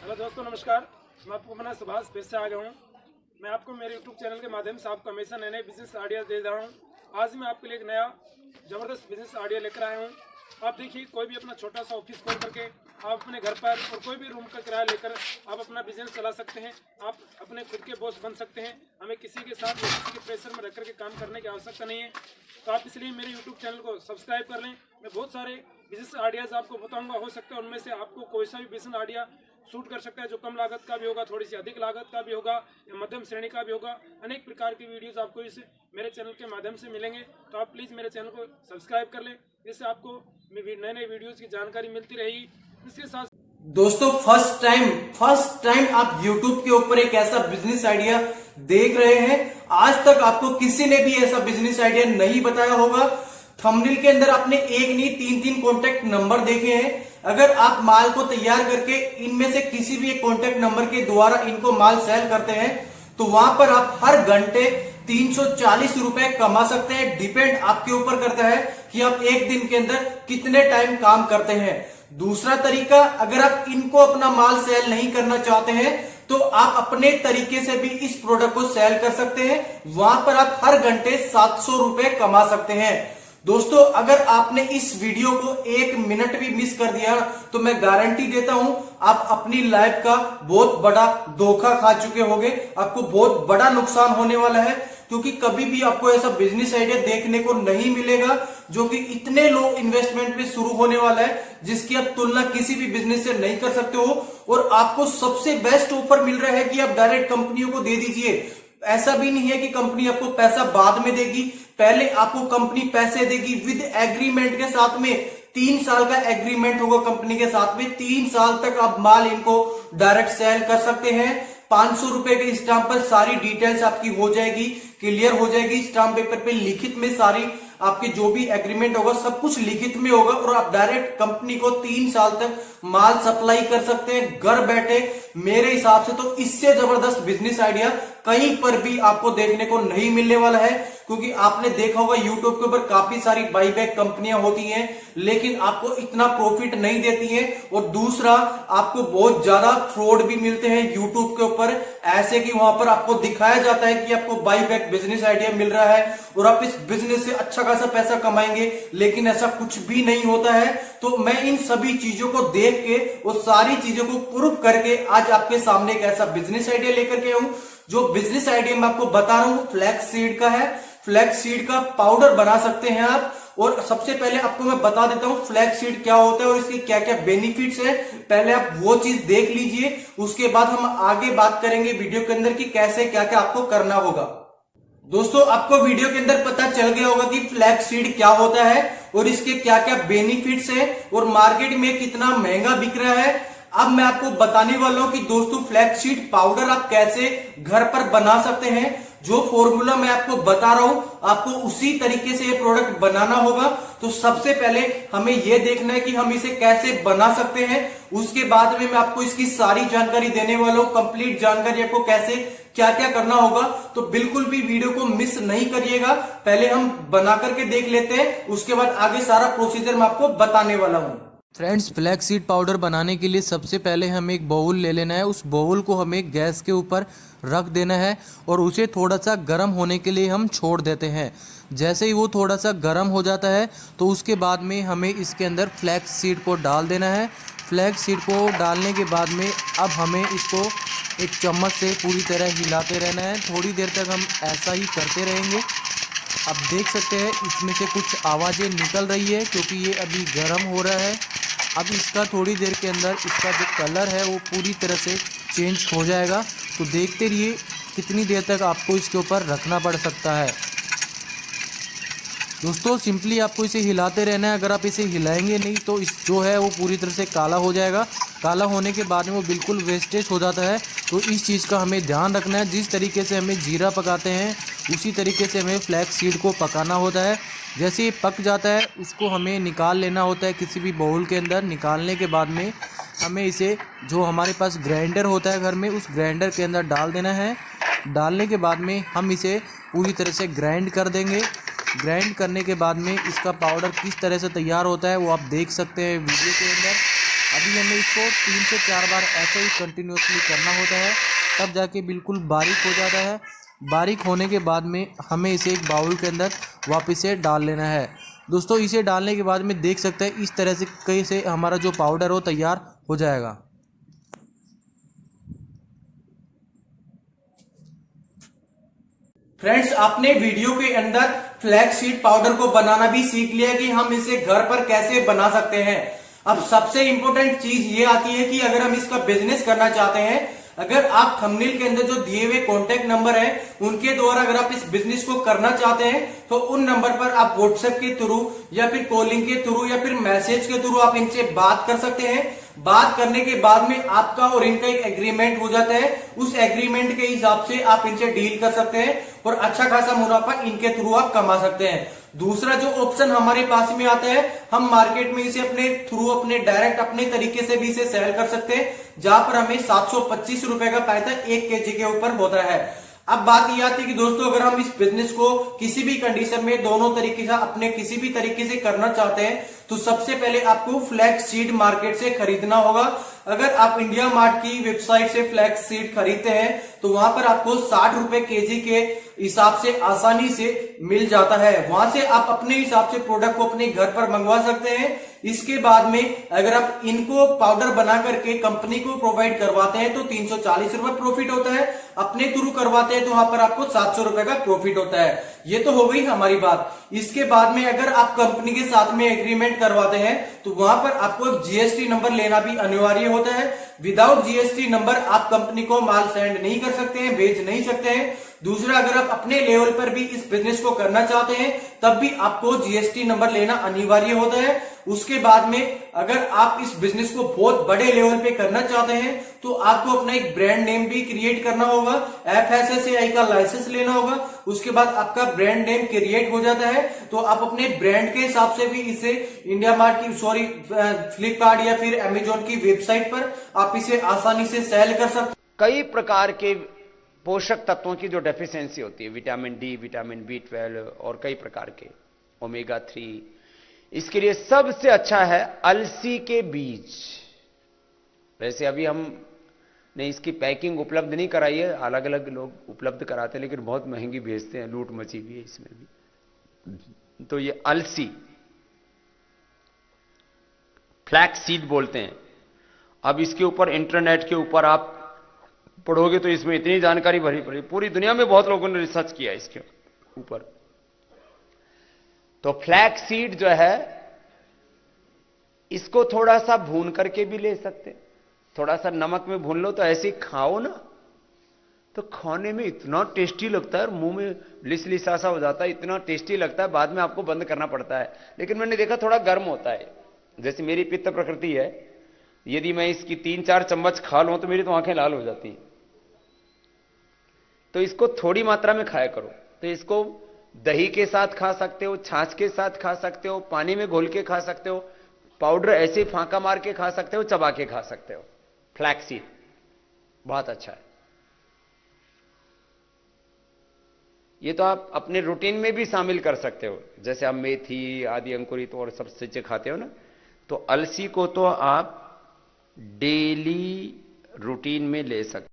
Hello दोस्तों, नमस्कार। मैं आपको अपना सुभाष पेश से आ गया हूँ। मैं आपको मेरे यूट्यूब चैनल के माध्यम से आपको हमेशा नए नए बिजनेस आइडिया दे रहा हूँ। आज मैं आपके लिए एक नया ज़बरदस्त बिजनेस आइडिया लेकर आया हूँ। आप देखिए, कोई भी अपना छोटा सा ऑफिस खोल करके आप अपने घर पर और कोई भी रूम का किराया लेकर आप अपना बिजनेस चला सकते हैं। आप अपने खुद के बॉस बन सकते हैं। हमें किसी के साथ या किसी के प्रेशर में रख करके काम करने की आवश्यकता नहीं है। तो आप इसलिए मेरे यूट्यूब चैनल को सब्सक्राइब कर लें। मैं बहुत सारे बिजनेस आइडियाज़ आपको बताऊंगा। हो सकता है उनमें से आपको कोई सा भी बिजनेस आइडिया शूट कर सकता है, जो कम लागत का भी होगा, थोड़ी सी अधिक लागत का भी होगा या मध्यम श्रेणी का भी होगा। अनेक प्रकार की वीडियोस आपको इस मेरे चैनल के माध्यम से मिलेंगे। तो आप प्लीज़ मेरे चैनल को सब्सक्राइब कर लें, जिससे आपको नए नए वीडियोस की जानकारी मिलती रहेगी। इसके साथ दोस्तों फर्स्ट टाइम आप YouTube के ऊपर एक ऐसा बिजनेस आइडिया देख रहे हैं। आज तक आपको किसी ने भी ऐसा बिजनेस आइडिया नहीं बताया होगा। थंबनेल के अंदर आपने एक नहीं तीन कॉन्टेक्ट नंबर देखे हैं। अगर आप माल को तैयार करके इनमें से किसी भी एक कॉन्टेक्ट नंबर के द्वारा इनको माल सेल करते हैं तो वहां पर आप हर घंटे 340 रुपए कमा सकते हैं। डिपेंड आपके ऊपर करता है कि आप एक दिन के अंदर कितने टाइम काम करते हैं। दूसरा तरीका, अगर आप इनको अपना माल सेल नहीं करना चाहते हैं तो आप अपने तरीके से भी इस प्रोडक्ट को सेल कर सकते हैं। वहां पर आप हर घंटे 700 रुपए कमा सकते हैं। दोस्तों, अगर आपने इस वीडियो को एक मिनट भी मिस कर दिया तो मैं गारंटी देता हूं आप अपनी लाइफ का बहुत बड़ा धोखा खा चुके होंगे। आपको बहुत बड़ा नुकसान होने वाला है, क्योंकि कभी भी आपको ऐसा बिजनेस आइडिया देखने को नहीं मिलेगा जो कि इतने लो इन्वेस्टमेंट में शुरू होने वाला है, जिसकी आप तुलना किसी भी बिजनेस से नहीं कर सकते हो। और आपको सबसे बेस्ट ऑफर मिल रहा है कि आप डायरेक्ट कंपनियों को दे दीजिए। ऐसा भी नहीं है कि कंपनी आपको पैसा बाद में देगी, पहले आपको कंपनी पैसे देगी विद एग्रीमेंट के साथ में। 3 साल का एग्रीमेंट होगा कंपनी के साथ में। 3 साल तक आप माल इनको डायरेक्ट सेल कर सकते हैं। 500 रुपए के स्टाम्प पर सारी डिटेल्स आपकी हो जाएगी, क्लियर हो जाएगी। स्टाम्प पेपर पे लिखित में सारी आपकी जो भी एग्रीमेंट होगा सब कुछ लिखित में होगा और आप डायरेक्ट कंपनी को 3 साल तक माल सप्लाई कर सकते हैं घर बैठे। मेरे हिसाब से तो इससे जबरदस्त बिजनेस आइडिया कहीं पर भी आपको देखने को नहीं मिलने वाला है, क्योंकि आपने देखा होगा यूट्यूब के ऊपर काफी सारी बाईबैक कंपनियां होती हैं, लेकिन आपको इतना प्रॉफिट नहीं देती हैं। और दूसरा, आपको बहुत ज्यादा फ्रॉड भी मिलते हैं यूट्यूब के ऊपर, ऐसे कि वहां पर आपको दिखाया जाता है कि आपको बाईबैक बिजनेस आइडिया मिल रहा है और आप इस बिजनेस से अच्छा खासा पैसा कमाएंगे, लेकिन ऐसा कुछ भी नहीं होता है। तो मैं इन सभी चीजों को देख के और सारी चीजों को प्रूव करके आज आपके सामने एक ऐसा बिजनेस आइडिया लेकर के आऊं। जो बिजनेस आइडिया मैं आपको बता रहा हूं फ्लैक्स सीड का है। फ्लैक्स सीड का पाउडर बना सकते हैं आप। और सबसे पहले आपको मैं बता देता हूं फ्लैक्स सीड क्या होता है और इसके क्या क्या बेनिफिट्स है। पहले आप वो चीज देख लीजिए, उसके बाद हम आगे बात करेंगे वीडियो के अंदर कि कैसे क्या क्या आपको करना होगा। दोस्तों, आपको वीडियो के अंदर पता चल गया होगा कि फ्लैक्स सीड क्या होता है और इसके क्या क्या बेनिफिट्स है और मार्केट में कितना महंगा बिक रहा है। अब मैं आपको बताने वाला हूं कि दोस्तों फ्लैक्स सीड पाउडर आप कैसे घर पर बना सकते हैं। जो फॉर्मूला मैं आपको बता रहा हूं आपको उसी तरीके से ये प्रोडक्ट बनाना होगा। तो सबसे पहले हमें यह देखना है कि हम इसे कैसे बना सकते हैं। उसके बाद में मैं आपको इसकी सारी जानकारी देने वाला हूं, कंप्लीट जानकारी आपको कैसे क्या क्या करना होगा। तो बिल्कुल भी वीडियो को मिस नहीं करिएगा। पहले हम बना करके देख लेते हैं, उसके बाद आगे सारा प्रोसीजर मैं आपको बताने वाला हूं। फ्रेंड्स, फ्लैक्स सीड पाउडर बनाने के लिए सबसे पहले हमें एक बाउल ले लेना है। उस बाउल को हमें गैस के ऊपर रख देना है और उसे थोड़ा सा गर्म होने के लिए हम छोड़ देते हैं। जैसे ही वो थोड़ा सा गर्म हो जाता है तो उसके बाद में हमें इसके अंदर फ्लैक्स सीड को डाल देना है। फ्लैक्स सीड को डालने के बाद में अब हमें इसको एक चम्मच से पूरी तरह हिलाते रहना है। थोड़ी देर तक हम ऐसा ही करते रहेंगे। आप देख सकते हैं इसमें से कुछ आवाज़ें निकल रही है क्योंकि ये अभी गर्म हो रहा है। अब इसका थोड़ी देर के अंदर इसका जो कलर है वो पूरी तरह से चेंज हो जाएगा। तो देखते रहिए कितनी देर तक आपको इसके ऊपर रखना पड़ सकता है। दोस्तों, सिंपली आपको इसे हिलाते रहना है। अगर आप इसे हिलाएंगे नहीं तो इस जो है वो पूरी तरह से काला हो जाएगा। काला होने के बाद में वो बिल्कुल वेस्टेज हो जाता है। तो इस चीज़ का हमें ध्यान रखना है। जिस तरीके से हमें जीरा पकाते हैं उसी तरीके से हमें फ्लैक्स सीड को पकाना होता है। जैसे ये पक जाता है उसको हमें निकाल लेना होता है किसी भी बाउल के अंदर। निकालने के बाद में हमें इसे जो हमारे पास ग्राइंडर होता है घर में उस ग्राइंडर के अंदर डाल देना है। डालने के बाद में हम इसे पूरी तरह से ग्राइंड कर देंगे। ग्राइंड करने के बाद में इसका पाउडर किस तरह से तैयार होता है वो आप देख सकते हैं वीडियो के अंदर। अभी हमें इसको 3 से 4 बार ऐसे ही कंटिन्यूसली करना होता है, तब जाके बिल्कुल बारीक हो जाता है। बारीक होने के बाद में हमें इसे एक बाउल के अंदर वापस से डाल लेना है। दोस्तों इसे डालने के बाद में देख सकते हैं इस तरह से कैसे हमारा जो पाउडर हो तैयार हो जाएगा। फ्रेंड्स, आपने वीडियो के अंदर फ्लैक्स सीड पाउडर को बनाना भी सीख लिया कि हम इसे घर पर कैसे बना सकते हैं। अब सबसे इंपॉर्टेंट चीज ये आती है कि अगर हम इसका बिजनेस करना चाहते हैं, अगर आप थंबनेल के अंदर जो दिए हुए कॉन्टेक्ट नंबर है उनके द्वारा अगर आप इस बिजनेस को करना चाहते हैं तो उन नंबर पर आप व्हाट्सएप के थ्रू या फिर कॉलिंग के थ्रू या फिर मैसेज के थ्रू आप इनसे बात कर सकते हैं। बात करने के बाद में आपका और इनका एक एग्रीमेंट हो जाता है। उस एग्रीमेंट के हिसाब से आप इनसे डील कर सकते हैं और अच्छा खासा मुनाफा इनके थ्रू आप कमा सकते हैं। दूसरा जो ऑप्शन हमारे पास में आता है, हम मार्केट में इसे अपने थ्रू अपने डायरेक्ट अपने तरीके से भी इसे सेल कर सकते हैं, जहां पर हमें 725 रुपए का फायदा 1 केजी के ऊपर होता है। अब बात यह आती है कि दोस्तों अगर हम इस बिजनेस को किसी भी कंडीशन में दोनों तरीके से अपने किसी भी तरीके से करना चाहते हैं तो सबसे पहले आपको फ्लैक्स सीड मार्केट से खरीदना होगा। अगर आप इंडिया मार्ट की वेबसाइट से फ्लैक्स सीड खरीदते हैं तो वहां पर आपको 60 रुपए केजी के हिसाब से आसानी से मिल जाता है। वहां से आप अपने हिसाब से प्रोडक्ट को अपने घर पर मंगवा सकते हैं। इसके बाद में अगर आप इनको पाउडर बना करके कंपनी को प्रोवाइड करवाते हैं तो 340 रुपए प्रॉफिट होता है। अपने थ्रू करवाते हैं तो वहां पर आपको 700 रुपए का प्रॉफिट होता है। ये तो हो गई हमारी बात। इसके बाद में अगर आप कंपनी के साथ में एग्रीमेंट करवाते हैं तो वहां पर आपको जीएसटी नंबर लेना भी अनिवार्य होता है। विदाउट जीएसटी नंबर आप कंपनी को माल सेंड नहीं कर सकते हैं, भेज नहीं सकते हैं। दूसरा, अगर आप अपने लेवल पर भी इस बिजनेस को करना चाहते हैं तब भी आपको जीएसटी नंबर लेना अनिवार्य होता है। उसके बाद में अगर आप इस बिजनेस को बहुत बड़े लेवल पे करना चाहते हैं तो आपको अपना एक ब्रांड नेम भी क्रिएट करना होगा, FSSAI का लाइसेंस लेना होगा। उसके बाद आपका ब्रांड नेम क्रिएट हो जाता है तो आप अपने ब्रांड के हिसाब से भी इसे इंडिया मार्ट की फ्लिपकार्ट या फिर अमेजोन की वेबसाइट पर आप इसे आसानी से सेल कर सकते। कई प्रकार के पोषक तत्वों की जो डेफिशिएंसी होती है, विटामिन डी, विटामिन B12 और कई प्रकार के ओमेगा 3, इसके लिए सबसे अच्छा है अलसी के बीज। वैसे अभी हमने इसकी पैकिंग उपलब्ध नहीं कराई है, अलग अलग लोग उपलब्ध कराते हैं लेकिन बहुत महंगी भेजते हैं, लूट मची हुई है इसमें भी। तो ये अलसी फ्लैक्स सीड बोलते हैं। अब इसके ऊपर इंटरनेट के ऊपर आप पढ़ोगे तो इसमें इतनी जानकारी भरी पड़ी, पूरी दुनिया में बहुत लोगों ने रिसर्च किया इसके ऊपर। तो फ्लैक्स सीड जो है इसको थोड़ा सा भून करके भी ले सकते, थोड़ा सा नमक में भून लो तो ऐसे ही खाओ ना तो खाने में इतना टेस्टी लगता है, मुंह में लिसलिसा सा हो जाता है, इतना टेस्टी लगता है। बाद में आपको बंद करना पड़ता है, लेकिन मैंने देखा थोड़ा गर्म होता है। जैसे मेरी पित्त प्रकृति है, यदि मैं इसकी 3-4 चम्मच खा लूं तो मेरी तो आंखें लाल हो जाती हैं। तो इसको थोड़ी मात्रा में खाया करो। तो इसको दही के साथ खा सकते हो, छाछ के साथ खा सकते हो, पानी में घोल के खा सकते हो, पाउडर ऐसे फांका मार के खा सकते हो, चबा के खा सकते हो। फ्लैक्स सीड बहुत अच्छा है। ये तो आप अपने रूटीन में भी शामिल कर सकते हो, जैसे आप मेथी आदि अंकुरित और सब चीजें खाते हो ना, तो अलसी को तो आप डेली रूटीन में ले सकते हो।